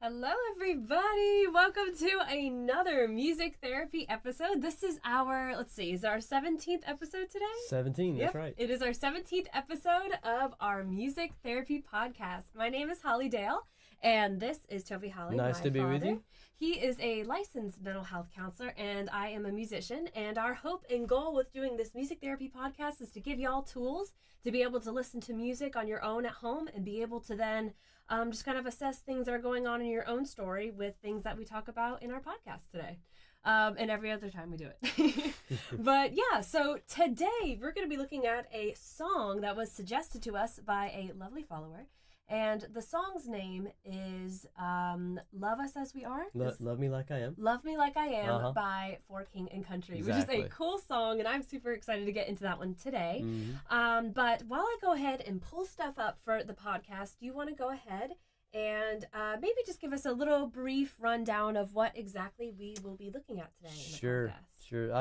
Hello, everybody. Welcome to another music therapy episode. This is our, is our 17th episode today? 17, that's right. It is our 17th episode of our music therapy podcast. My name is Holly Dayle, and this is Toby Holly. Nice to be with you. He is a licensed mental health counselor, and I am a musician. And our hope and goal with doing this music therapy podcast is to give y'all tools to be able to listen to music on your own at home and be able to then just kind of assess things that are going on in your own story with things that we talk about in our podcast today. And every other time we do it. But yeah, so today we're going to be looking at a song that was suggested to us by a lovely follower. And the song's name is Love Us As We Are. Love Me Like I Am. Love Me Like I Am by For King and Country, Exactly. Which is a cool song, and I'm super excited to get into that one today. Mm-hmm. But while I go ahead and pull stuff up for the podcast, do you want to go ahead and maybe just give us a little brief rundown of what exactly we will be looking at today in the podcast? Sure.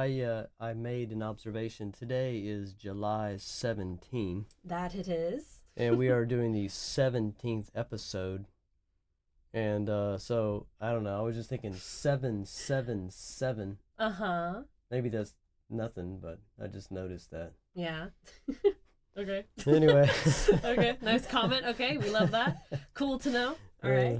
I made an observation. Today is July 17. That it is. And we are doing the 17th episode. And so, I don't know, I was just thinking 777. Uh-huh. Maybe that's nothing, but I just noticed that. Yeah. Okay. Anyway. Okay, nice comment. Okay, we love that. Cool to know. All right.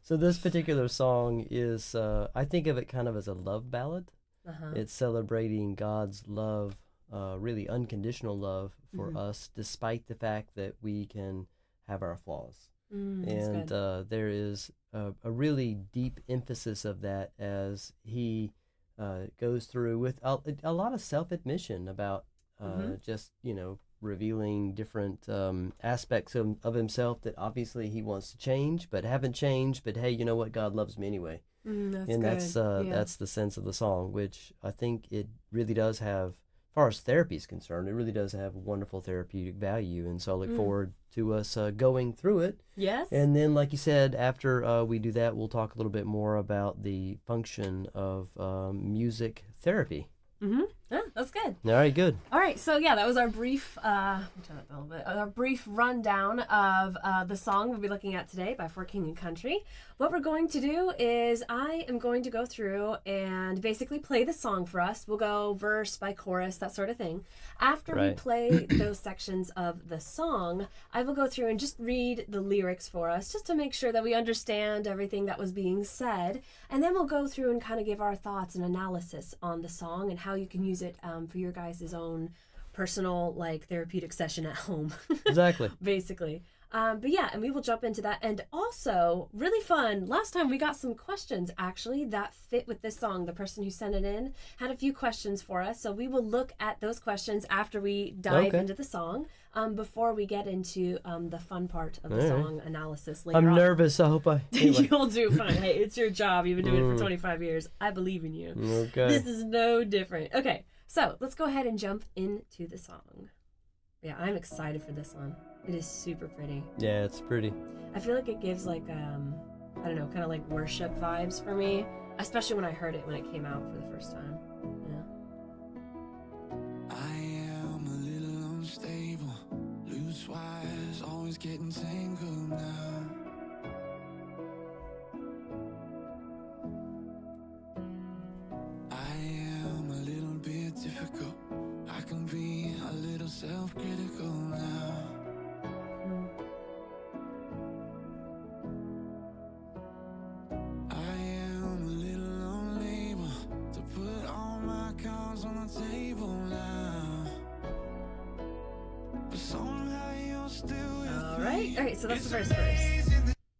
So this particular song is, I think of it kind of as a love ballad. Uh-huh. It's celebrating God's love, really unconditional love for us, despite the fact that we can have our flaws. And there is a really deep emphasis of that as he goes through with a lot of self-admission about just, revealing different aspects of himself that obviously he wants to change, but haven't changed. But hey, you know what? God loves me anyway. That's the sense of the song, which I think it really does have. As far as therapy is concerned, it really does have wonderful therapeutic value, and so I look forward to us going through it. Yes. And then, like you said, after we do that, we'll talk a little bit more about the function of music therapy. Yeah, that's good. All right, good. All right, so yeah, that was our brief, our brief rundown of the song we'll be looking at today by For King and Country. What we're going to do is I am going to go through and basically play the song for us. We'll go verse by chorus, that sort of thing. After we play those sections of the song, I will go through and just read the lyrics for us, just to make sure that we understand everything that was being said. And then we'll go through and kind of give our thoughts and analysis on the song and how you can use it for your guys' own personal, therapeutic session at home. Exactly. Basically. But yeah, and we will jump into that. And also, really fun, last time we got some questions, actually, that fit with this song. The person who sent it in had a few questions for us. So we will look at those questions after we dive into the song, before we get into the fun part of the song analysis later on. I'm nervous. I hope anyway. You'll do fine. Hey, it's your job. You've been doing it for 25 years. I believe in you. Okay. This is no different. Okay, so let's go ahead and jump into the song. Yeah, I'm excited for this one. It is super pretty. Yeah, it's pretty. I feel like it gives I don't know, kind of like worship vibes for me, especially when I heard it when it came out for the first time. Yeah. I am a little unstable, loose wires always getting tangled now. I am a little bit difficult, I can be a little self-critical now. All right, so that's the first verse.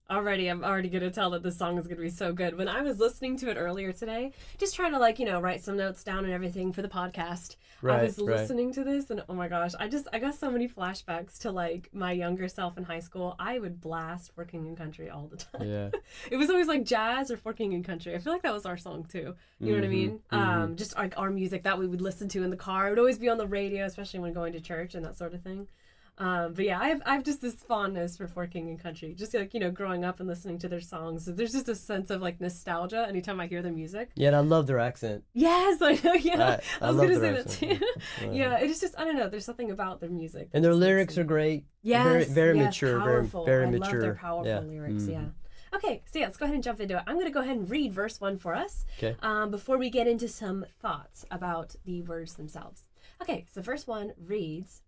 I'm already going to tell that this song is going to be so good. When I was listening to it earlier today, just trying to write some notes down and everything for the podcast, I was listening to this and oh my gosh, I got so many flashbacks to my younger self in high school. I would blast For King and Country all the time. Yeah. It was always jazz or For King and Country. I feel like that was our song too. You know what I mean? Just our music that we would listen to in the car. It would always be on the radio, especially when going to church and that sort of thing. But yeah, I've just this fondness for King and Country. Just growing up and listening to their songs. There's just a sense of nostalgia anytime I hear their music. Yeah, and I love their accent. Yes, I know. Yeah, I was gonna say that accent. too. Yeah, it's just I don't know. There's something about their music. And their lyrics are great. Yes, very yes, mature. Powerful. Very I mature. love their powerful lyrics. Yeah. Okay, so yeah, let's go ahead and jump into it. I'm going to go ahead and read verse 1 for us before we get into some thoughts about the words themselves. Okay, so verse 1 reads,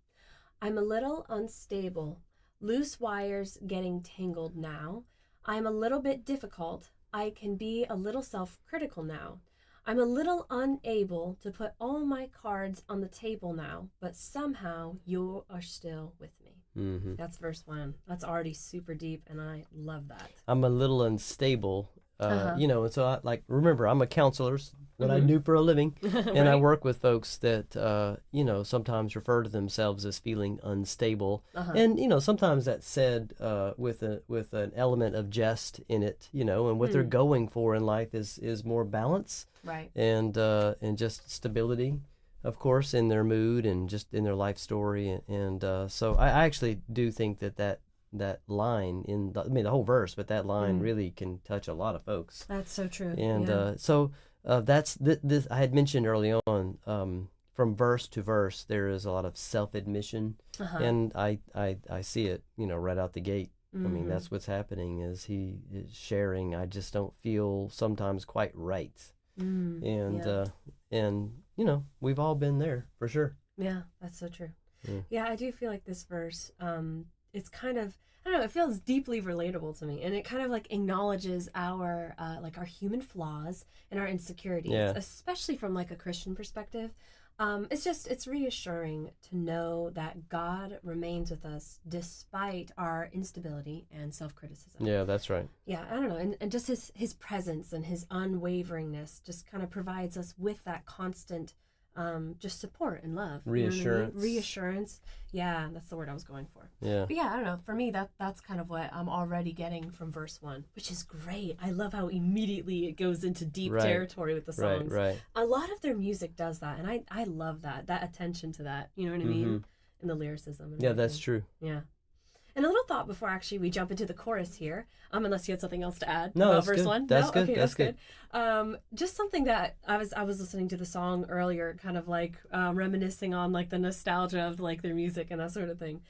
I'm a little unstable, loose wires getting tangled now. I'm a little bit difficult. I can be a little self-critical now. I'm a little unable to put all my cards on the table now, but somehow you are still with me. Mm-hmm. That's verse 1. That's already super deep, and I love that. I'm a little unstable, and so remember, I'm a counselor, what I do for a living, and I work with folks that, sometimes refer to themselves as feeling unstable, and, sometimes that's said with an element of jest in it, and what they're going for in life is more balance, right, and just stability, of course, in their mood and just in their life story, and so I actually do think that line the whole verse, but that line really can touch a lot of folks. That's so true. And so that's this. I had mentioned early on, from verse to verse, there is a lot of self-admission, and I see it, right out the gate. I mean, that's what's happening. Is he is sharing? I just don't feel sometimes quite right, and we've all been there for sure. Yeah, that's so true. Yeah, I do feel like this verse, it's kind of, I don't know, it feels deeply relatable to me, and it kind of like acknowledges our our human flaws and our insecurities, especially from like a Christian perspective. It's reassuring to know that God remains with us despite our instability and self-criticism. Yeah, that's right. Yeah, I don't know, and just his presence and his unwaveringness just kind of provides us with that constant just support and love. Reassurance. You know what I mean? Reassurance. Yeah, that's the word I was going for. Yeah. But yeah, I don't know. For me, that's kind of what I'm already getting from verse 1, which is great. I love how immediately it goes into deep territory with the songs. Right. A lot of their music does that, and I love that attention to that. You know what I mean? And the lyricism. And that's true. Yeah. And a little thought before actually we jump into the chorus here, unless you had something else to add about verse good. 1. That's good. Okay, that's good. Just something that I was listening to the song earlier, kind of like reminiscing on like the nostalgia of like their music and that sort of thing.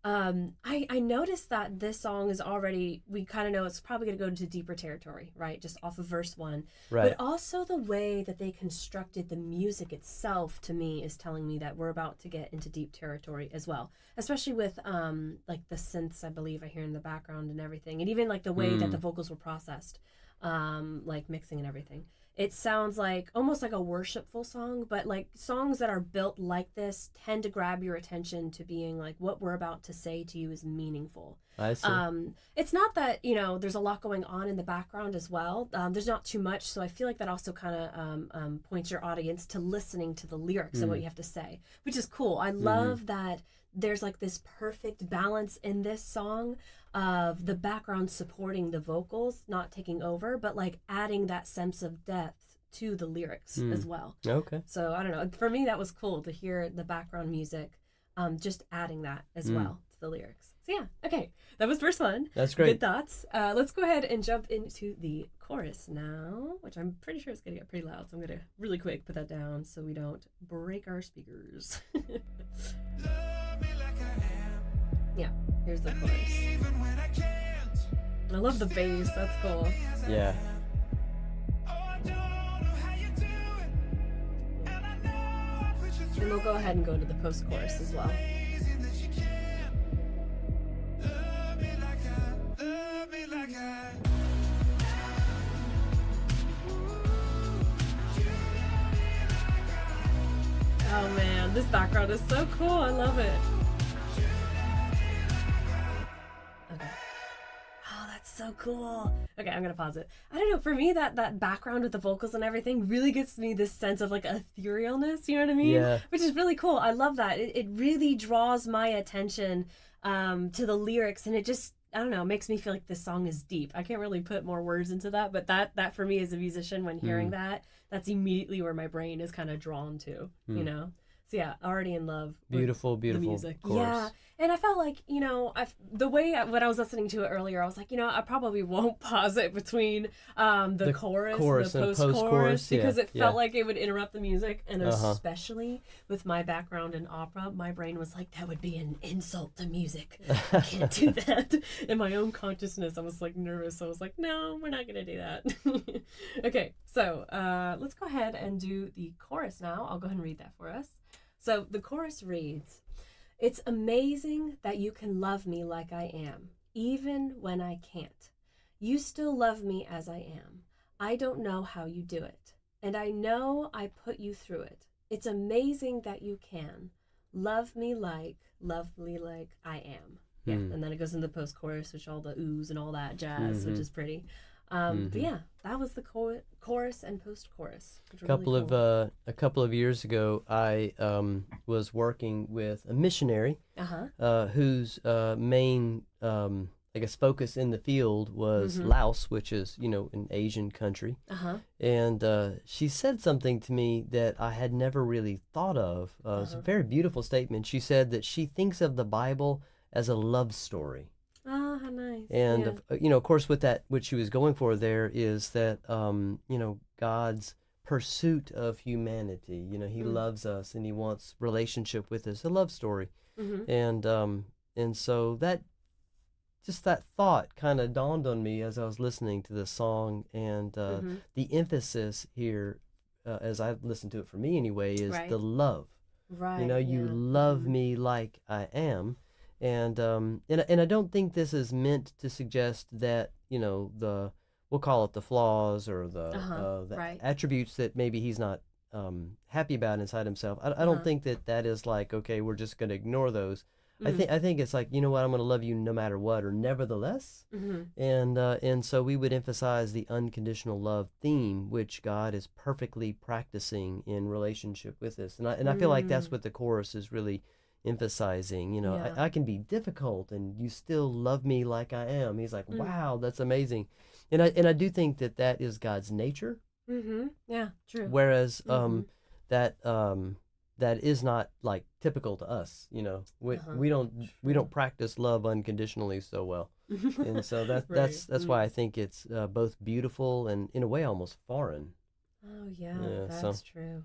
I noticed that this song is already, we kind of know it's probably going to go into deeper territory, right? Just off of verse 1. Right. But also the way that they constructed the music itself, to me, is telling me that we're about to get into deep territory as well. Especially with like the synths, I believe I hear in the background and everything. And even like the way that the vocals were processed, like mixing and everything. It sounds like almost like a worshipful song, but like songs that are built like this tend to grab your attention to being like, what we're about to say to you is meaningful. I see. It's not that, there's a lot going on in the background as well. There's not too much. So I feel like that also kind of points your audience to listening to the lyrics and what you have to say, which is cool. I love that there's like this perfect balance in this song of the background supporting the vocals, not taking over, but like adding that sense of depth to the lyrics as well. Okay. So I don't know. For me, that was cool to hear the background music, just adding that as well to the lyrics. So yeah, okay. That was verse 1. That's great. Good thoughts. Let's go ahead and jump into the chorus now, which I'm pretty sure is going to get pretty loud. So I'm going to really quick put that down so we don't break our speakers. Yeah, here's the chorus. I love the bass. That's cool. Yeah. And we'll go ahead and go to the post-chorus as well. Oh man, this background is so cool. I love it. Okay. Oh, that's so cool. Okay, I'm gonna pause it. I don't know, for me that background with the vocals and everything really gives me this sense of like etherealness, you know what I mean? Yeah. Which is really cool. I love that. It really draws my attention to the lyrics, and it just, I don't know, makes me feel like this song is deep. I can't really put more words into that, but that for me as a musician, when hearing that, that's immediately where my brain is kind of drawn to, you know? So yeah, already in love with Beautiful the music. chorus. Yeah, And I felt like, the way when I was listening to it earlier, I was like, I probably won't pause it between the chorus and the post-chorus because it felt like it would interrupt the music. And especially with my background in opera, my brain was like, that would be an insult to music. I can't do that. In my own consciousness, I was like nervous. I was like, no, we're not going to do that. Okay, so let's go ahead and do the chorus now. I'll go ahead and read that for us. So the chorus reads, "It's amazing that you can love me like I am, even when I can't. You still love me as I am. I don't know how you do it, and I know I put you through it. It's amazing that you can love me like I am." Yeah, and then it goes in the post-chorus, which all the oohs and all that jazz, which is pretty. But yeah, that was the chorus and post-chorus. A couple of years ago, I was working with a missionary whose main, focus in the field was Laos, which is, an Asian country. And she said something to me that I had never really thought of. It was a very beautiful statement. She said that she thinks of the Bible as a love story. Oh, how nice. And, of course, what she was going for there is that, God's pursuit of humanity. He loves us and he wants relationship with us, a love story. And so that thought kind of dawned on me as I was listening to the song. And the emphasis here, as I listened to it for me anyway, is the love. Right. You love me like I am. And I don't think this is meant to suggest that, we'll call it the flaws or the attributes that maybe he's not happy about inside himself. I don't think that is like, okay, we're just going to ignore those. I think it's like, you know what, I'm going to love you no matter what, or nevertheless. And so we would emphasize the unconditional love theme, which God is perfectly practicing in relationship with us. And I feel like that's what the chorus is really emphasizing. I can be difficult and you still love me like I am. He's like, wow, that's amazing. And I do think that is God's nature. Yeah, true. Whereas that is not like typical to us. We don't practice love unconditionally so well. And so that's why I think it's both beautiful and in a way almost foreign. Oh yeah, that's true.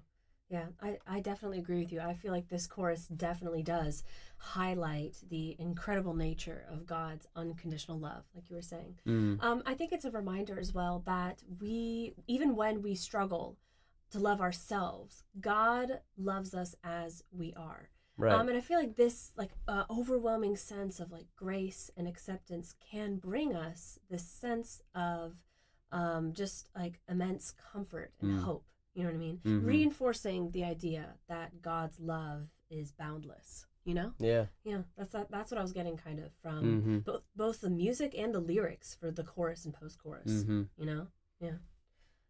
Yeah, I definitely agree with you. I feel like this chorus definitely does highlight the incredible nature of God's unconditional love, like you were saying. I think it's a reminder as well that even when we struggle to love ourselves, God loves us as we are. Right. And I feel like this overwhelming sense of grace and acceptance can bring us this sense of just immense comfort and hope. You know what I mean? Reinforcing the idea that God's love is boundless. Yeah. That's what I was getting kind of from both the music and the lyrics for the chorus and post-chorus. Yeah.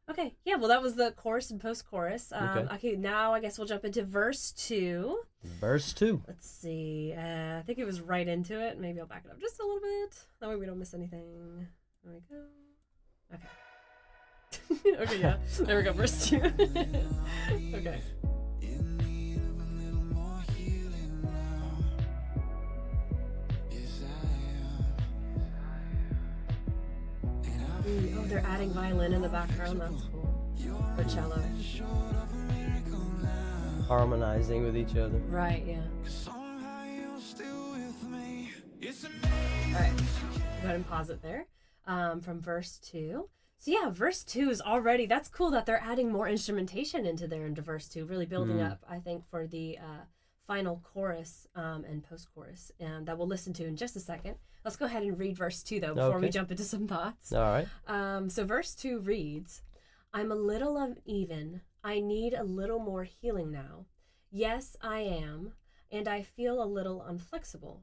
Okay. Yeah. Well, that was the chorus and post-chorus. Okay. Now I guess we'll jump into verse 2. Verse 2. Let's see. I think it was right into it. Maybe I'll back it up just a little bit. That way we don't miss anything. There we go. Okay. Okay, yeah. There we go, verse 2. Okay. Oh, they're adding violin in the background. That's cool. Or cello. Harmonizing with each other. Right, yeah. Alright. Go ahead and pause it there. From verse 2. So yeah, verse 2 is already, that's cool that they're adding more instrumentation into verse 2, really building up, I think, for the final chorus and post-chorus, and that we'll listen to in just a second. Let's go ahead and read verse 2, though, before we jump into some thoughts. All right. So verse 2 reads, "I'm a little uneven. I need a little more healing now. Yes, I am, and I feel a little unflexible.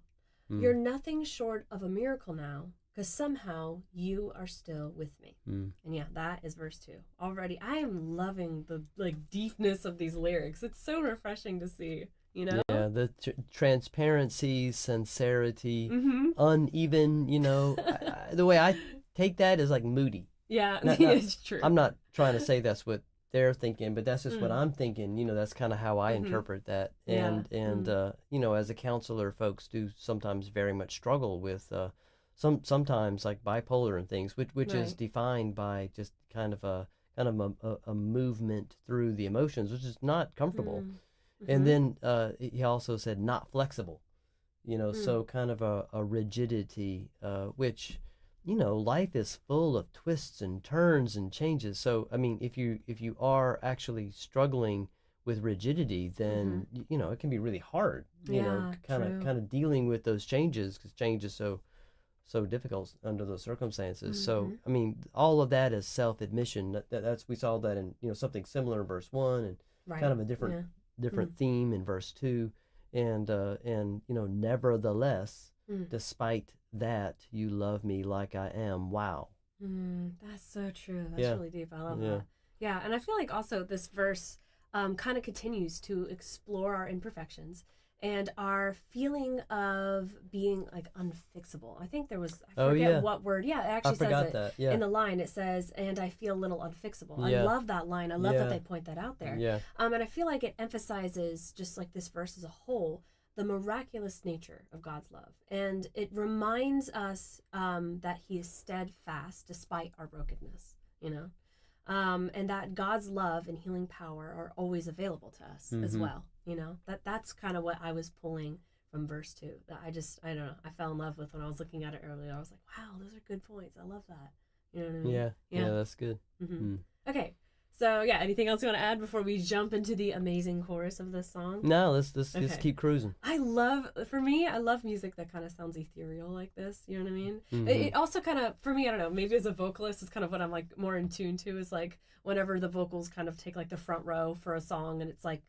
You're nothing short of a miracle now, because somehow you are still with me." And yeah, that is verse 2. Already, I am loving the deepness of these lyrics. It's so refreshing to see, Yeah, the transparency, sincerity, uneven, the way I take that is like moody. Yeah, it's true. I'm not trying to say that's what they're thinking, but that's just what I'm thinking. That's kind of how I interpret that. And as a counselor, folks do sometimes very much struggle with sometimes like bipolar and things, which is defined by just kind of a movement through the emotions, which is not comfortable. And then he also said not flexible, so kind of a rigidity, which life is full of twists and turns and changes. So, I mean, if you are actually struggling with rigidity, then, it can be really hard, kind of dealing with those changes, because change is so difficult under those circumstances. So, I mean, all of that is self-admission. That's we saw that in, something similar in verse 1 and kind of a different theme in verse 2. And nevertheless, despite that, you love me like I am. Wow. That's so true. That's really deep. I love that. Yeah, and I feel like also this verse kind of continues to explore our imperfections and our feeling of being like unfixable. I think there was, I forget what word. Yeah, it actually says it in the line. It says, and I feel a little unfixable. I love that line. I love that they point that out there. Yeah. And I feel like it emphasizes, just like this verse as a whole, the miraculous nature of God's love. And it reminds us that he is steadfast despite our brokenness, and that God's love and healing power are always available to us as well. That's kind of what I was pulling from verse 2. That I don't know, I fell in love with when I was looking at it earlier. I was like, wow, those are good points. I love that. You know what I mean? Yeah, that's good. Okay. So anything else you want to add before we jump into the amazing chorus of this song? No, let's keep cruising. I love music that kind of sounds ethereal like this. You know what I mean? It also kind of, for me, I don't know, maybe as a vocalist, it's kind of what I'm like more in tune to, is like whenever the vocals kind of take like the front row for a song, and it's like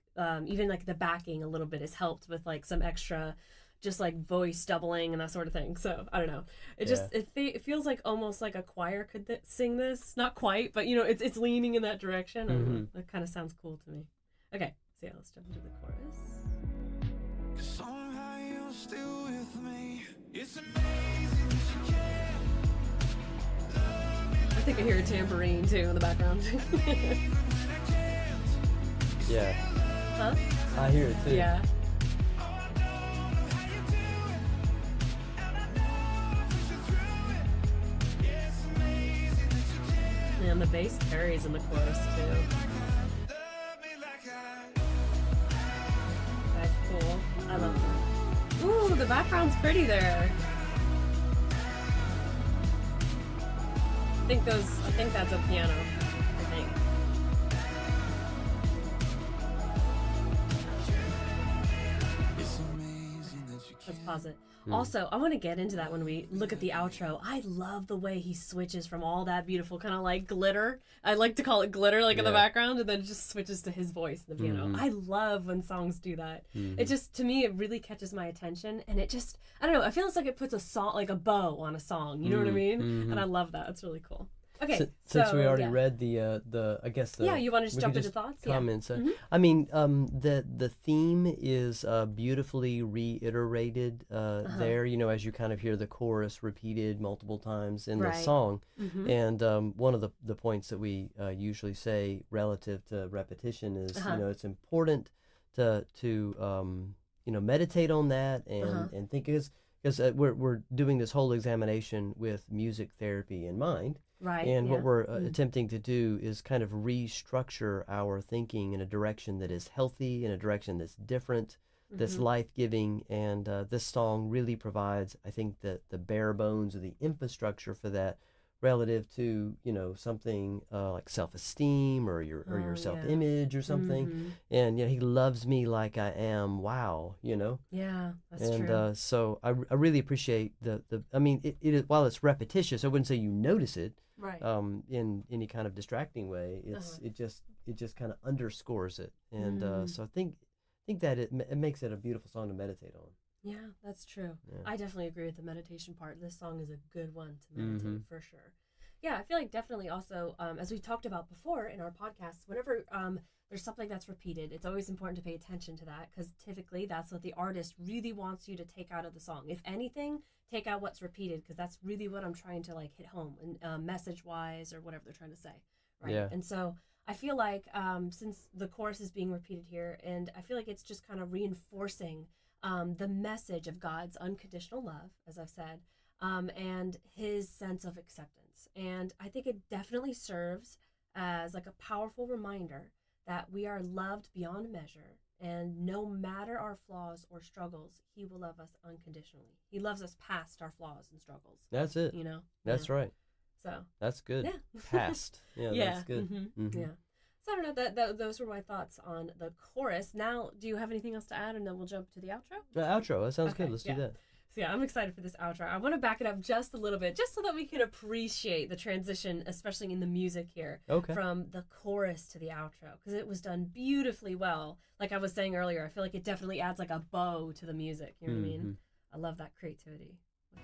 even like the backing a little bit is helped with like some extra just like voice doubling and that sort of thing. So I don't know, it feels like almost like a choir could sing this, not quite, but it's leaning in that direction. I don't know. That kind of sounds cool to me. Okay, so let's jump into the chorus. Somehow you're still with me. It's amazing that you can love me. I think I hear a tambourine too in the background. Yeah. Huh? I hear it too. Yeah. And the bass carries in the chorus too. That's cool. I love that. Ooh, the background's pretty there. I think that's a piano. I think. Let's pause it. Also, I want to get into that when we look at the outro. I love the way he switches from all that beautiful kind of like glitter. I like to call it glitter, like in the background, and then it just switches to his voice in the piano. I love when songs do that. It just, to me, it really catches my attention, and it just, I don't know, it feels like it puts a song, like a bow on a song. You know what I mean? And I love that. It's really cool. Okay, since we already read the I guess the you want to just jump into thoughts? Comments. I mean, the theme is beautifully reiterated there. As you kind of hear the chorus repeated multiple times in the song, and one of the points that we usually say relative to repetition is it's important to meditate on that and think, because we're doing this whole examination with music therapy in mind. Right. And what we're attempting to do is kind of restructure our thinking in a direction that is healthy, in a direction that's different, that's life-giving. And this song really provides, I think, the bare bones or the infrastructure for that, relative to, something like self-esteem or your self-image or something. And, he loves me like I am. Wow, Yeah, that's true. And so I really appreciate I mean, it while it's repetitious, I wouldn't say you notice it. Right. In any kind of distracting way, it just kind of underscores it, and so I think that it makes it a beautiful song to meditate on. Yeah, that's true. Yeah. I definitely agree with the meditation part. This song is a good one to meditate for sure. Yeah, I feel like definitely also, as we talked about before in our podcast, whenever there's something that's repeated, it's always important to pay attention to that, because typically that's what the artist really wants you to take out of the song. If anything, take out what's repeated, because that's really what I'm trying to like hit home and message-wise or whatever they're trying to say, right? Yeah. And so I feel like since the chorus is being repeated here, and I feel like it's just kind of reinforcing the message of God's unconditional love, as I've said, and his sense of acceptance. And I think it definitely serves as like a powerful reminder that we are loved beyond measure, and no matter our flaws or struggles, he will love us unconditionally. He loves us past our flaws and struggles. That's it. You know? That's right. So That's good. yeah. Past. Yeah, Yeah. that's good. Yeah. So I don't know, that those were my thoughts on the chorus. Now, do you have anything else to add, and then we'll jump to the outro? The outro. That sounds Okay, good. Let's do yeah. that. So yeah, I'm excited for this outro. I want to back it up just a little bit, just so that we can appreciate the transition, especially in the music here, Okay. from the chorus to the outro, because it was done beautifully well. Like I was saying earlier, I feel like it definitely adds like a bow to the music. You know what I mean? I love that creativity. I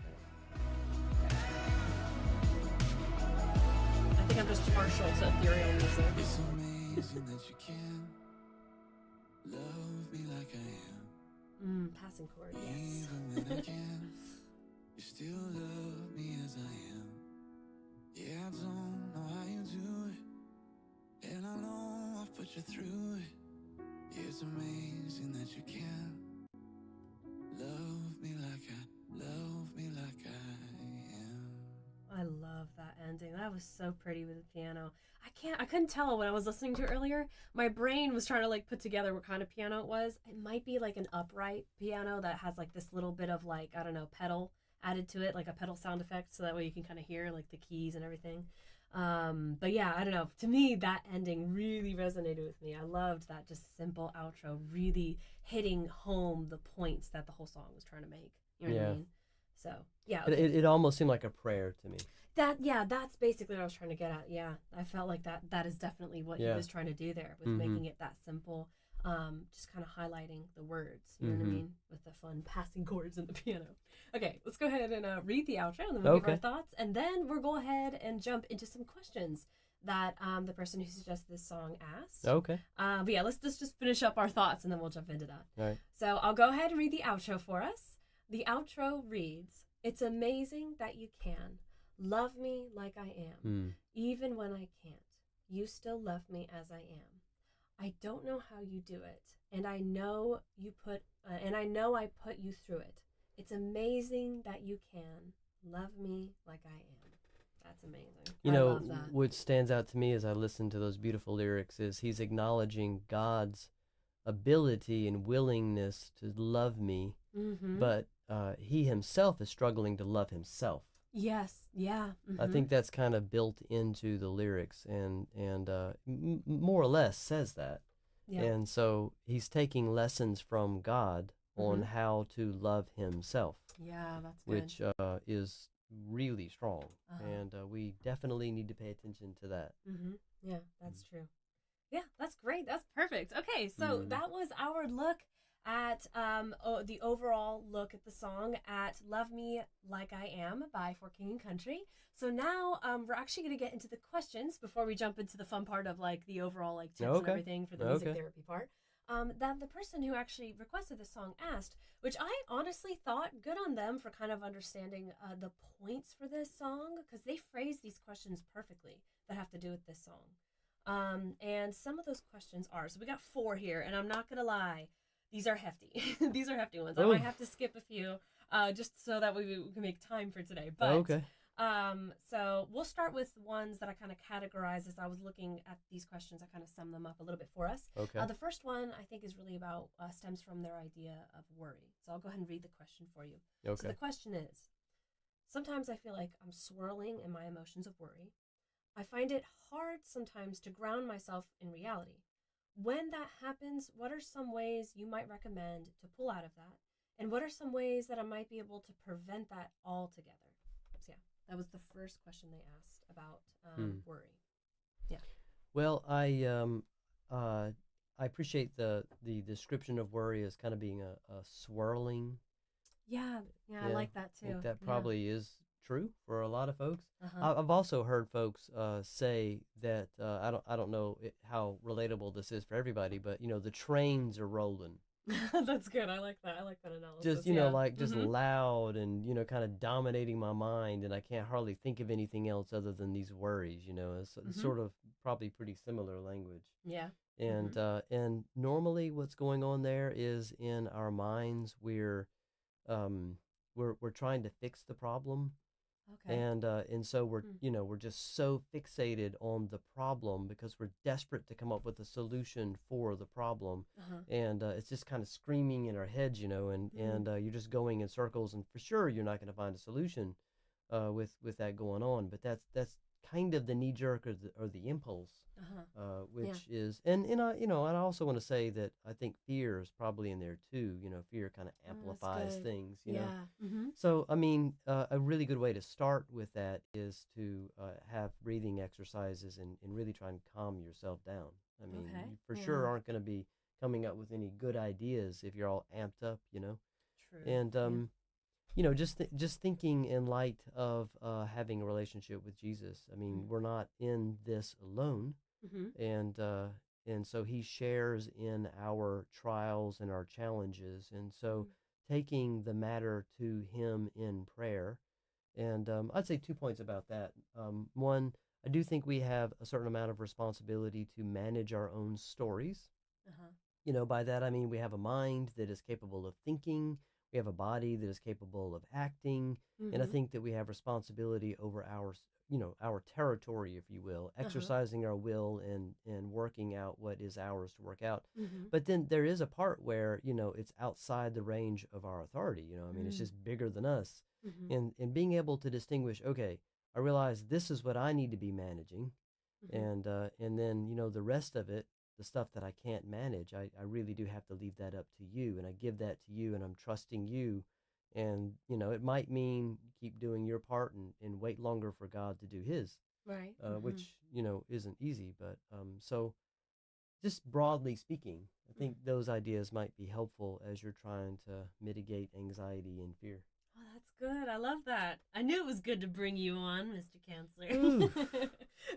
think I'm just partial to ethereal music. It's amazing that you can love me like I am. Passing chord, yes. Even when I can, you still love me as I am. Yeah, I don't know how you do it, and I know I've put you through it. Yeah, it's amazing that you can love me like I am. I love that ending. That was so pretty with the piano. I couldn't tell when I was listening to it earlier. My brain was trying to like put together what kind of piano it was. It might be like an upright piano that has like this little bit of like, I don't know, pedal added to it, like a pedal sound effect, so that way you can kind of hear like the keys and everything. But yeah, I don't know. To me, that ending really resonated with me. I loved that just simple outro, really hitting home the points that the whole song was trying to make. You know what I mean? So yeah, okay. It almost seemed like a prayer to me. That's basically what I was trying to get at. Yeah, I felt like that is definitely what he was trying to do there with making it that simple, just kind of highlighting the words. You know what I mean? With the fun passing chords in the piano. Okay, let's go ahead and read the outro, and then we'll give our thoughts, and then we'll go ahead and jump into some questions that the person who suggested this song asked. Okay. But yeah, let's just finish up our thoughts, and then we'll jump into that. All right. So I'll go ahead and read the outro for us. The outro reads, "It's amazing that you can love me like I am, even when I can't. You still love me as I am. I don't know how you do it, and I know I put you through it. It's amazing that you can love me like I am." That's amazing. You I know, love that. what stands out to me as I listen to those beautiful lyrics is he's acknowledging God's ability and willingness to love me, but he himself is struggling to love himself. Yes, yeah. I think that's kind of built into the lyrics, and more or less says that. Yeah. And so he's taking lessons from God on how to love himself. Yeah, that's good. Which is really strong, and we definitely need to pay attention to that. Yeah, that's true. Yeah, that's great. That's perfect. Okay, so that was our look at the overall look at the song at Love Me Like I Am by For King and Country. So now we're actually going to get into the questions before we jump into the fun part of like the overall like tips and everything for the music therapy part. That the person who actually requested this song asked, which I honestly thought good on them for kind of understanding the points for this song, because they phrase these questions perfectly that have to do with this song. And some of those questions are, so we got 4 here, and I'm not going to lie, these are hefty. These are hefty ones. I might have to skip a few just so that we can make time for today. But so we'll start with ones that I kind of categorized as I was looking at these questions. I kind of summed them up a little bit for us. Okay. The first one I think is really about stems from their idea of worry. So I'll go ahead and read the question for you. Okay. So the question is, sometimes I feel like I'm swirling in my emotions of worry. I find it hard sometimes to ground myself in reality. When that happens, what are some ways you might recommend to pull out of that? And what are some ways that I might be able to prevent that altogether? So yeah, that was the first question they asked about worry. Yeah. Well, I appreciate the description of worry as kind of being a swirling. Yeah, I like that too. I think that probably is true for a lot of folks. I've also heard folks say that I don't know how relatable this is for everybody, but you know, the trains are rolling. That's good. I like that. I like that analysis. Just just Mm-hmm. loud and kind of dominating my mind, and I can't hardly think of anything else other than these worries. It's Mm-hmm. sort of probably pretty similar language. Yeah. And Mm-hmm. normally what's going on there is in our minds um we're trying to fix the problem, Okay. and so we're Mm. we're just so fixated on the problem because we're desperate to come up with a solution for the problem. Uh-huh. And it's just kind of screaming in our heads, and Mm. you're just going in circles, and for sure you're not going to find a solution with that going on. But that's kind of the knee jerk, or the impulse, Uh-huh. Yeah. which is, and I also want to say that I think fear is probably in there too. Fear kind of Oh, that's amplifies good. things. Yeah. Mm-hmm. So, I mean, a really good way to start with that is to have breathing exercises, and really try and calm yourself down. I mean, Okay. you for Yeah. sure aren't going to be coming up with any good ideas if you're all amped up. True. And, Yeah. just thinking in light of having a relationship with Jesus. I mean, Mm. we're not in this alone, Mm-hmm. and so he shares in our trials and our challenges, and so Mm. taking the matter to him in prayer. And I'd say 2 points about that. One, I do think we have a certain amount of responsibility to manage our own stories. Uh-huh. By that I mean we have a mind that is capable of thinking, we have a body that is capable of acting, and I Mm-hmm. think that we have responsibility over our territory, if you will, Uh-huh. exercising our will and working out what is ours to work out. Mm-hmm. But then there is a part where, it's outside the range of our authority. I mean, it's Mm. just bigger than us. Mm-hmm. And being able to distinguish, okay, I realize this is what I need to be managing, Mm-hmm. and then the rest of it, the stuff that I can't manage, I really do have to leave that up to you, and I give that to you, and I'm trusting you. And it might mean keep doing your part, and wait longer for God to do his, Right. Mm-hmm. which isn't easy. But so just broadly speaking, I think those ideas might be helpful as you're trying to mitigate anxiety and fear. Oh, that's good. I love that. I knew it was good to bring you on, Mr. Counselor. Ooh.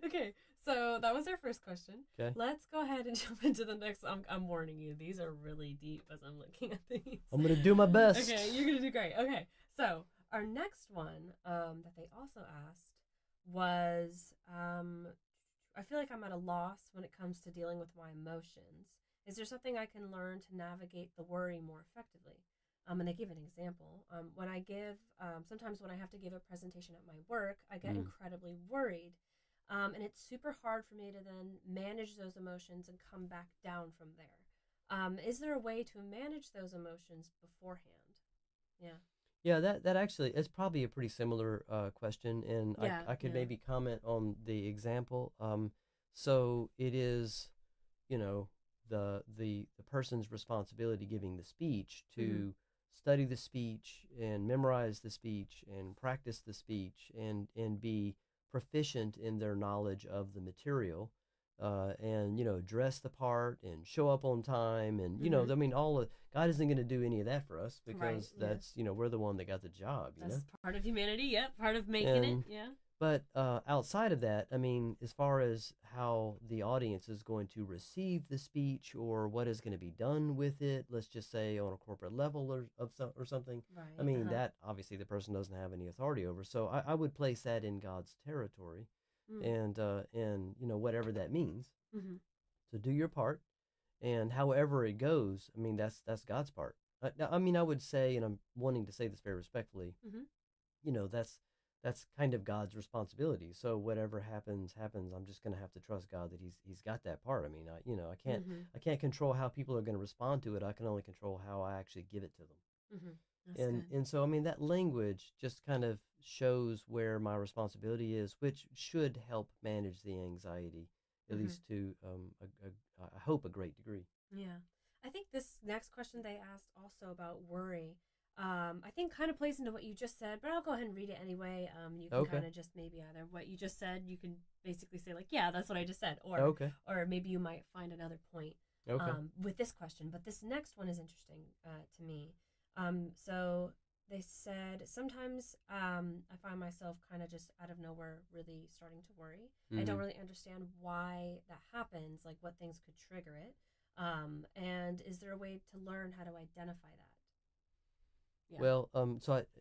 Okay, so that was our first question. Okay. Let's go ahead and jump into the next. I'm warning you; these are really deep as I'm looking at these. I'm gonna do my best. Okay, you're gonna do great. Okay, so our next one that they also asked was I feel like I'm at a loss when it comes to dealing with my emotions. Is there something I can learn to navigate the worry more effectively? And they give an example. When I give, sometimes when I have to give a presentation at my work, I get incredibly worried. And it's super hard for me to then manage those emotions and come back down from there. Is there a way to manage those emotions beforehand? Yeah. Yeah, that actually is probably a pretty similar question, and Yeah. I could Yeah. maybe comment on the example. So it is, the person's responsibility giving the speech to study the speech and memorize the speech and practice the speech and be proficient in their knowledge of the material, and dress the part and show up on time, and I mean, all of God isn't going to do any of that for us Right. because Yeah. that's we're the one that got the job. That's part of humanity. Yep. Part of making it. Yeah. But outside of that, I mean, as far as how the audience is going to receive the speech or what is going to be done with it, let's just say on a corporate level or something. Right. I mean, that obviously the person doesn't have any authority over. So I would place that in God's territory, and whatever that means. Mm-hmm. So do your part, and however it goes, I mean, that's God's part. I mean, I would say, and I'm wanting to say this very respectfully, that's kind of God's responsibility. So whatever happens. I'm just going to have to trust God that he's got that part. I mean, I can't control how people are going to respond to it. I can only control how I actually give it to them. That's and good. and so I mean, that language just kind of shows where my responsibility is, which should help manage the anxiety, at least to I hope a great degree. Yeah. I think this next question they asked also about worry, I think kind of plays into what you just said, but I'll go ahead and read it anyway. You can Okay. kind of just maybe either what you just said, you can basically say like, yeah, that's what I just said, or Okay. or maybe you might find another point Okay. with this question. But this next one is interesting to me. So they said sometimes I find myself kind of just out of nowhere really starting to worry. I don't really understand why that happens, like what things could trigger it. And is there a way to learn how to identify that? Yeah. Well,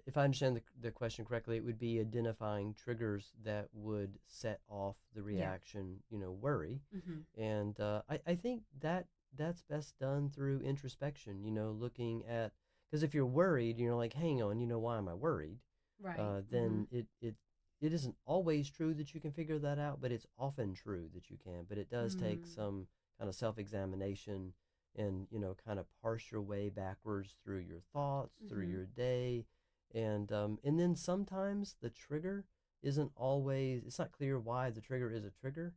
if I understand the question correctly, it would be identifying triggers that would set off the reaction, worry. Mm-hmm. And I think that's best done through introspection, looking at, because if you're worried, you're like, hang on, why am I worried? Right. Then it isn't always true that you can figure that out, but it's often true that you can. But it does take some kind of self-examination and, kind of parse your way backwards through your thoughts, through your day. And then sometimes the trigger isn't always, it's not clear why the trigger is a trigger.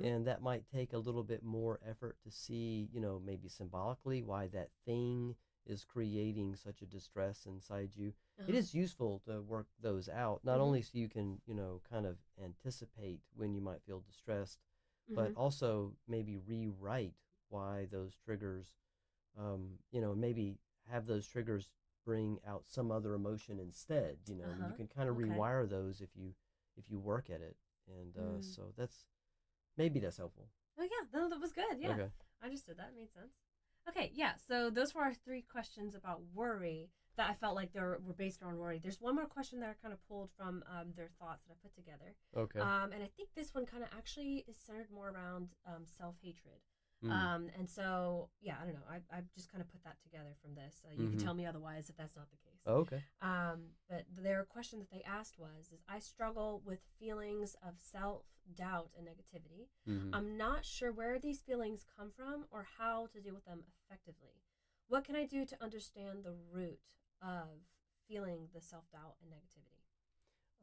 And that might take a little bit more effort to see, maybe symbolically why that thing is creating such a distress inside you. It is useful to work those out, not only so you can, kind of anticipate when you might feel distressed, but also maybe rewrite why those triggers, maybe have those triggers bring out some other emotion instead. You can kind of rewire those if you work at it. And so that's helpful. Oh yeah, no, that was good. Yeah, okay. I understood that. It made sense. Okay, yeah. So those were our 3 questions about worry that I felt like were based around worry. There's one more question that I kind of pulled from their thoughts that I put together. Okay. And I think this one kind of actually is centered more around self-hatred. And so, yeah, I don't know. I just kind of put that together from this. You can tell me otherwise if that's not the case. Oh, okay. But their question that they asked is I struggle with feelings of self-doubt and negativity. I'm not sure where these feelings come from or how to deal with them effectively. What can I do to understand the root of feeling the self-doubt and negativity?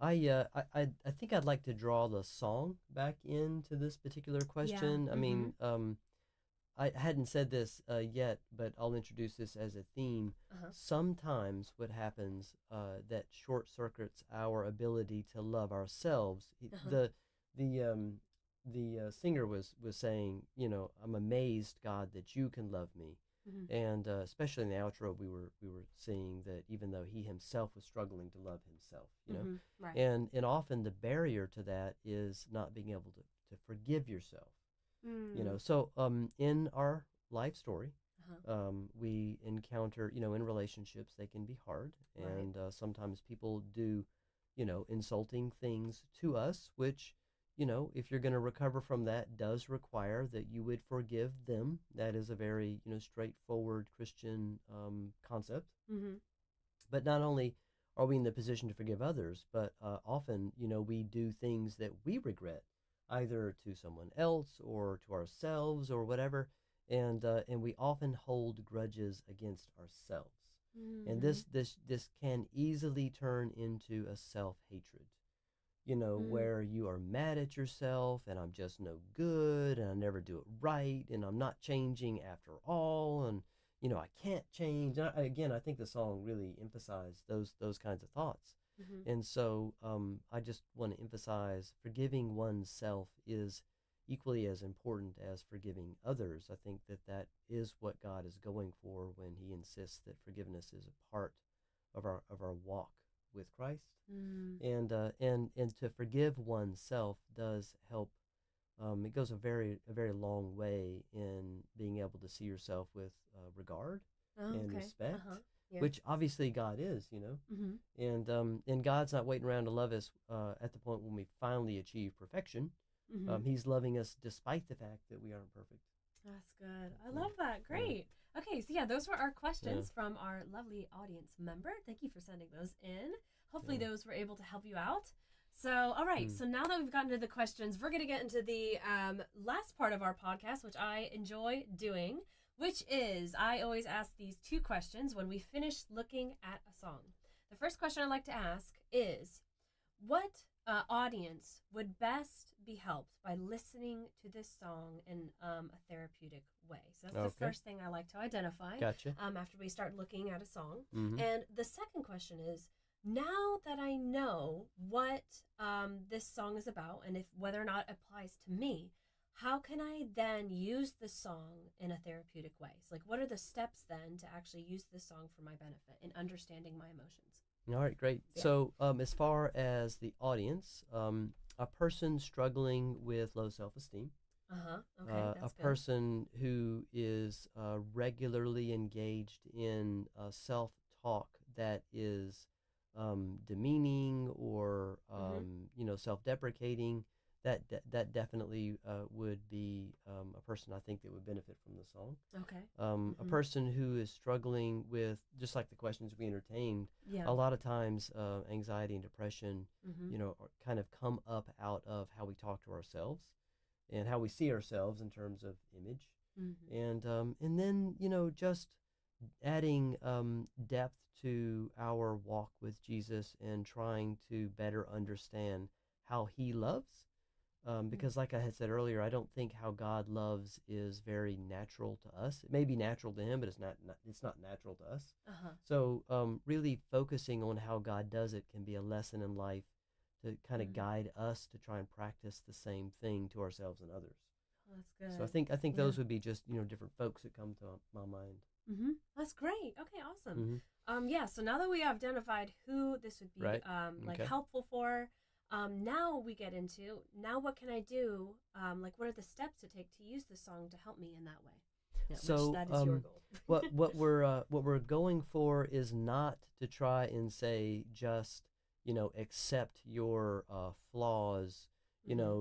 I think I'd like to draw the song back into this particular question. Yeah. I mean, I hadn't said this yet, but I'll introduce this as a theme. Sometimes what happens that short circuits our ability to love ourselves. The singer was saying, I'm amazed, God, that you can love me. And especially in the outro, we were seeing that even though he himself was struggling to love himself, right. and often the barrier to that is not being able to forgive yourself. So in our life story, we encounter, in relationships, they can be hard. And sometimes people do, insulting things to us, which, if you're going to recover from that, does require that you would forgive them. That is a very, straightforward Christian concept. But not only are we in the position to forgive others, but often, we do things that we regret, either to someone else or to ourselves or whatever, and we often hold grudges against ourselves, and this can easily turn into a self-hatred, where you are mad at yourself, and I'm just no good, and I never do it right, and I'm not changing after all, and I can't change. And I think the song really emphasized those kinds of thoughts. And so I just want to emphasize forgiving oneself is equally as important as forgiving others. I think that is what God is going for when he insists that forgiveness is a part of our walk with Christ. And to forgive oneself does help. It goes a very long way in being able to see yourself with regard and respect. Yeah. Which obviously God is, and God's not waiting around to love us at the point when we finally achieve perfection. He's loving us despite the fact that we aren't perfect. That's good. I love that. Great. Yeah. Okay, so those were our questions from our lovely audience member. Thank you for sending those in. Hopefully those were able to help you out. So, all right. So now that we've gotten to the questions, we're going to get into the last part of our podcast, which I enjoy doing, which is I always ask these 2 questions when we finish looking at a song. The first question I like to ask is, what audience would best be helped by listening to this song in a therapeutic way? So that's the first thing I like to identify. Gotcha. After we start looking at a song. And the second question is, now that I know what this song is about and whether or not it applies to me, how can I then use the song in a therapeutic way? So, what are the steps then to actually use this song for my benefit in understanding my emotions? All right, great. Yeah. So as far as the audience, a person struggling with low self-esteem, Okay, A that's good. person who is regularly engaged in self-talk that is demeaning or self-deprecating, that definitely would be a person I think that would benefit from the song. Okay. A person who is struggling with, just like the questions we entertained, Yeah. a lot of times anxiety and depression, kind of come up out of how we talk to ourselves and how we see ourselves in terms of image, and then just adding depth to our walk with Jesus and trying to better understand how He loves. Because, like I had said earlier, I don't think how God loves is very natural to us. It may be natural to Him, but it's not natural to us. So, really focusing on how God does it can be a lesson in life to kind of guide us to try and practice the same thing to ourselves and others. Oh, that's good. So I think those would be just different folks that come to my mind. That's great. Okay, awesome. Yeah. So now that we have identified who this would be, Right. like Okay. helpful for, now we get into what can I do? Like, what are the steps to take to use the song to help me in that way? Yeah, So which that is your goal. what we're going for is not to try and say just accept your flaws,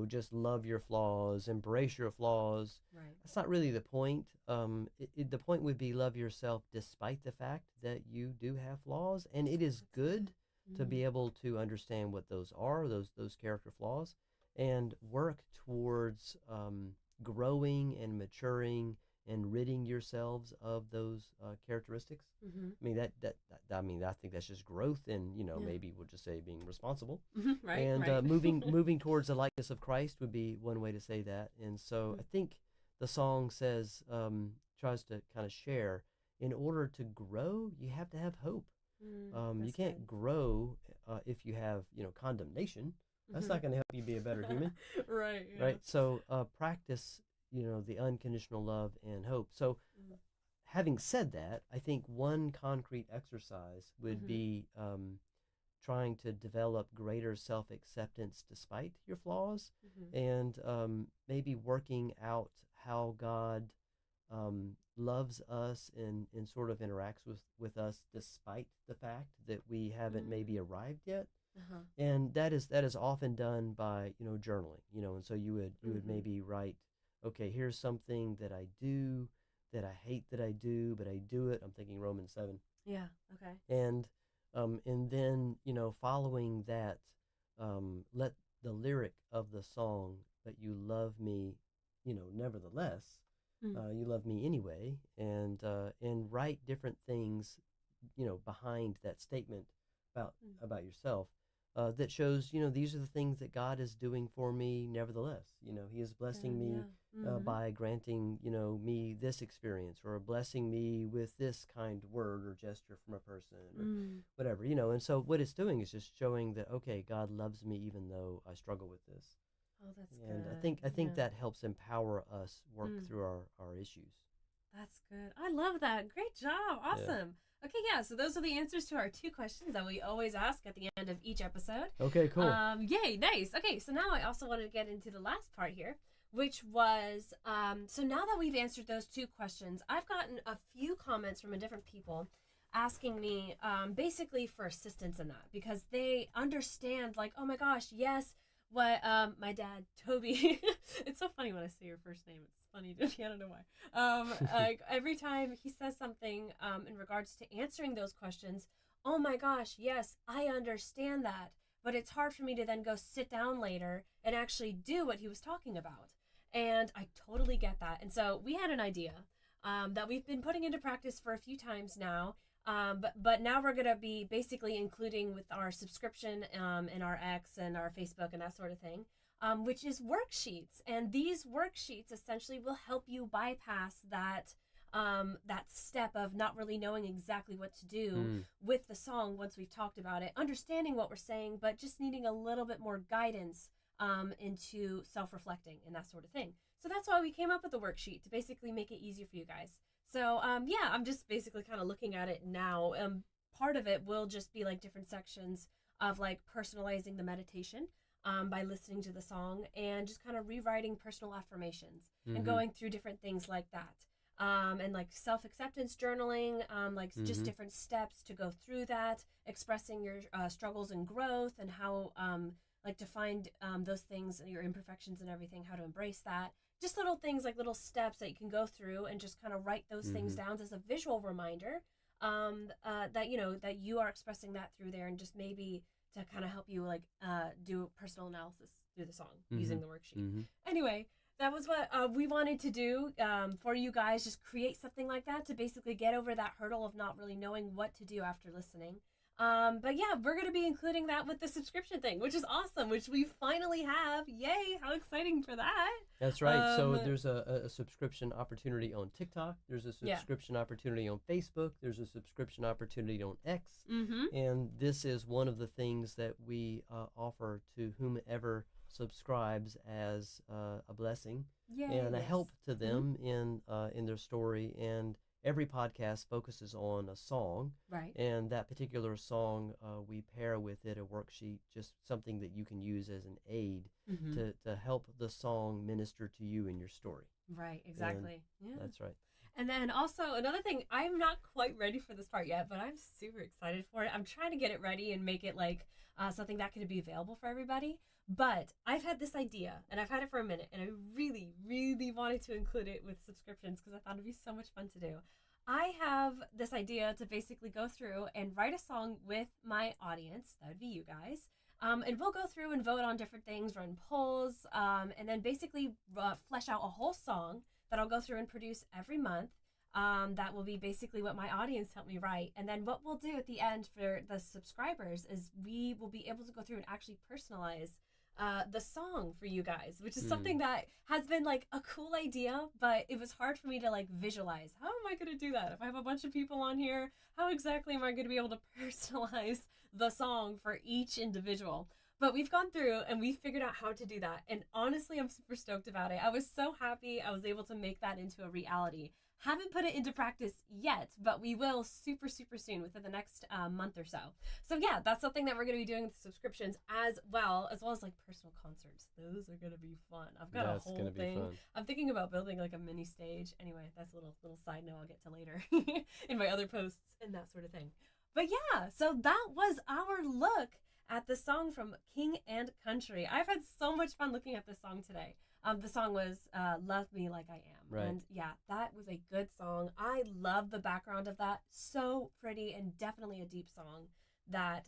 just love your flaws, embrace your flaws. Right. That's not really the point. The point would be love yourself despite the fact that you do have flaws, and it is good to be able to understand what those are, those character flaws, and work towards growing and maturing and ridding yourselves of those characteristics. I mean I think that's just growth, and maybe we'll just say being responsible. Right. And right. moving towards the likeness of Christ would be one way to say that. And so I think the song says, tries to kind of share, in order to grow, you have to have hope. You can't grow if you have condemnation. That's not going to help you be a better human. Right. Yeah. Right. So practice the unconditional love and hope. So having said that, I think one concrete exercise would be trying to develop greater self-acceptance despite your flaws, and maybe working out how God loves us and sort of interacts with us despite the fact that we haven't maybe arrived yet. And that is often done by journaling, and so you would maybe write, okay, here's something that I do that I hate that I do, but I do it. I'm thinking Romans 7. Yeah. Okay. And then following that, let the lyric of the song, that you love me, nevertheless, you love me anyway, and write different things, behind that statement about yourself, that shows, these are the things that God is doing for me nevertheless. He is blessing me by granting, me this experience, or blessing me with this kind word or gesture from a person, or whatever, and so what it's doing is just showing that, okay, God loves me even though I struggle with this. Oh, that's And good. I think that helps empower us work through our issues. That's good. I love that. Great job. Awesome. Okay, yeah, so those are the answers to our 2 questions that we always ask at the end of each episode. Okay, cool. Yay, nice. Okay, so now I also wanted to get into the last part here, which was, so now that we've answered those 2 questions, I've gotten a few comments from different people asking me basically for assistance in that, because they understand, like, oh my gosh, yes, what my dad Toby it's so funny when I say your first name, it's funny to me, I don't know why. Like every time he says something in regards to answering those questions, oh my gosh, yes, I understand that, but it's hard for me to then go sit down later and actually do what he was talking about. And I totally get that. And so we had an idea that we've been putting into practice for a few times now. But now we're going to be basically including with our subscription in our X and our Facebook and that sort of thing, which is worksheets. And these worksheets essentially will help you bypass that step of not really knowing exactly what to do with the song once we've talked about it, understanding what we're saying, but just needing a little bit more guidance into self-reflecting and that sort of thing. So that's why we came up with the worksheet, to basically make it easier for you guys. So, yeah, I'm just basically kind of looking at it now. Part of it will just be like different sections of like personalizing the meditation. by listening to the song and just kind of rewriting personal affirmations and going through different things like that. And like self-acceptance journaling, like just different steps to go through that, expressing your struggles and growth and how like to find those things, your imperfections and everything, how to embrace that. Just little things, like little steps that you can go through and just kind of write those things down as a visual reminder that, you know, that you are expressing that through there, and just maybe to kind of help you like do personal analysis through the song using the worksheet. Anyway, that was what we wanted to do for you guys, just create something like that to basically get over that hurdle of not really knowing what to do after listening. But yeah, we're going to be including that with the subscription thing, which is awesome, which we finally have. Yay, how exciting for that. That's right. So there's a subscription opportunity on TikTok. There's a subscription opportunity on Facebook. There's a subscription opportunity on X. And this is one of the things that we offer to whomever subscribes as a blessing and a help to them in their story. And every podcast focuses on a song, right? And that particular song, we pair with it a worksheet, just something that you can use as an aid to help the song minister to you in your story. Right, exactly. And that's right. And then also another thing, I'm not quite ready for this part yet, but I'm super excited for it. I'm trying to get it ready and make it like something that could be available for everybody. But I've had this idea, and I've had it for a minute, and I really, really wanted to include it with subscriptions because I thought it'd be so much fun to do. I have this idea to basically go through and write a song with my audience. That would be you guys. And we'll go through and vote on different things, run polls, and then basically flesh out a whole song that I'll go through and produce every month. That will be basically what my audience helped me write. And then what we'll do at the end for the subscribers is we will be able to go through and actually personalize the song for you guys, which is something that has been like a cool idea, but it was hard for me to like visualize. How am I going to do that? If I have a bunch of people on here, how exactly am I going to be able to personalize the song for each individual? But we've gone through and we figured out how to do that. And honestly, I'm super stoked about it. I was so happy I was able to make that into a reality. Haven't put it into practice yet, but we will super, super soon, within the next month or so. So yeah, that's something that we're going to be doing with subscriptions as well as like personal concerts. Those are going to be fun. I've got a whole thing. Fun. I'm thinking about building like a mini stage. Anyway, that's a little side note I'll get to later in my other posts and that sort of thing. But yeah, so that was our look at the song from King and Country. I've had so much fun looking at this song today. The song was Love Me Like I Am. Right. And yeah, that was a good song. I love the background of that. So pretty, and definitely a deep song that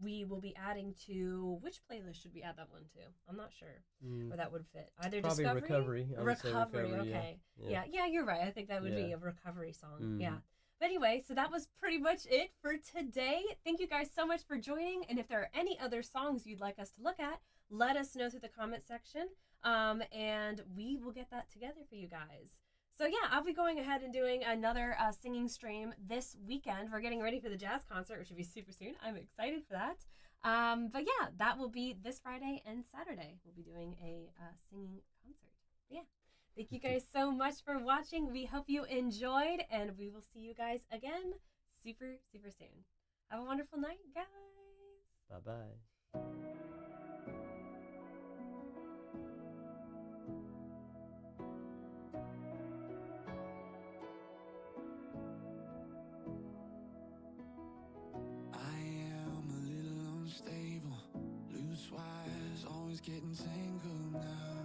we will be adding to. Which playlist should we add that one to? I'm not sure where that would fit. Either probably Discovery? Recovery. I would say recovery, okay. Yeah, you're right. I think that would be a recovery song. Yeah. But anyway, so that was pretty much it for today. Thank you guys so much for joining. And if there are any other songs you'd like us to look at, let us know through the comment section. And we will get that together for you guys. So yeah, I'll be going ahead and doing another singing stream this weekend. We're getting ready for the jazz concert, which will be super soon. I'm excited for that. But yeah, that will be this Friday and Saturday. We'll be doing a singing concert. But yeah. Thank you guys so much for watching. We hope you enjoyed, and we will see you guys again super, super soon. Have a wonderful night, guys. Bye-bye. I am a little unstable, loose wires, always getting tangled now.